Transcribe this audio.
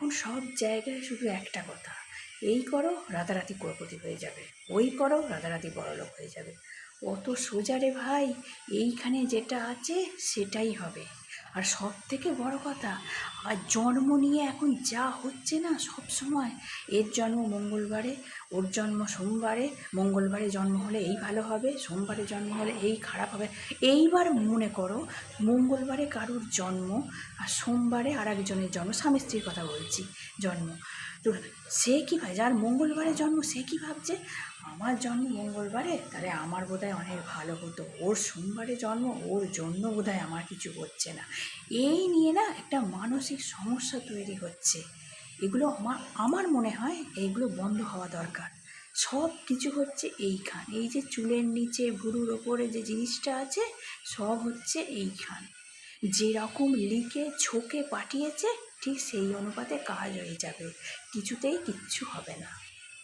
এখন সব জায়গায় শুধু একটা কথা, এই করো রাতারাতি কোটিপতি হয়ে যাবে, ওই করো রাতারাতি বড়লোক হয়ে যাবে। অত সোজা রে ভাই, এইখানে যেটা আছে সেটাই হবে। আর সব থেকে বড় কথা, আর জন্ম নিয়ে এখন যা হচ্ছে না সব সময়, এর জন্ম মঙ্গলবারে, ওর জন্ম সোমবারে, মঙ্গলবারে জন্ম হলে এই ভালো হবে, সোমবারে জন্ম হলে এই খারাপ হবে। এইবার মনে করো মঙ্গলবারে কারুর জন্ম আর সোমবারে আর একজনের জন্ম, স্বামী স্ত্রীর কথা বলছি, জন্ম। তো সে কী ভাই, যার মঙ্গলবারে জন্ম সে কী ভাবছে, আমার জন্ম মঙ্গলবারে তাহলে আমার বোধহয় অনেক ভালো হতো, ওর সোমবারে জন্ম, ওর জন্য বোধহয় আমার কিছু হচ্ছে না। এই নিয়ে না একটা মানসিক সমস্যা তৈরি হচ্ছে। এগুলো আমার মনে হয় এইগুলো বন্ধ হওয়া দরকার। সব কিছু হচ্ছে এইখান, এই যে চুলের নিচে ভুরুর ওপরে যে জিনিসটা আছে সব হচ্ছে এইখান। যেরকম লিখে ছোকে পাঠিয়েছে ঠিক সেই অনুপাতে কাজ হয়ে যাবে, কিছুতেই কিচ্ছু হবে না।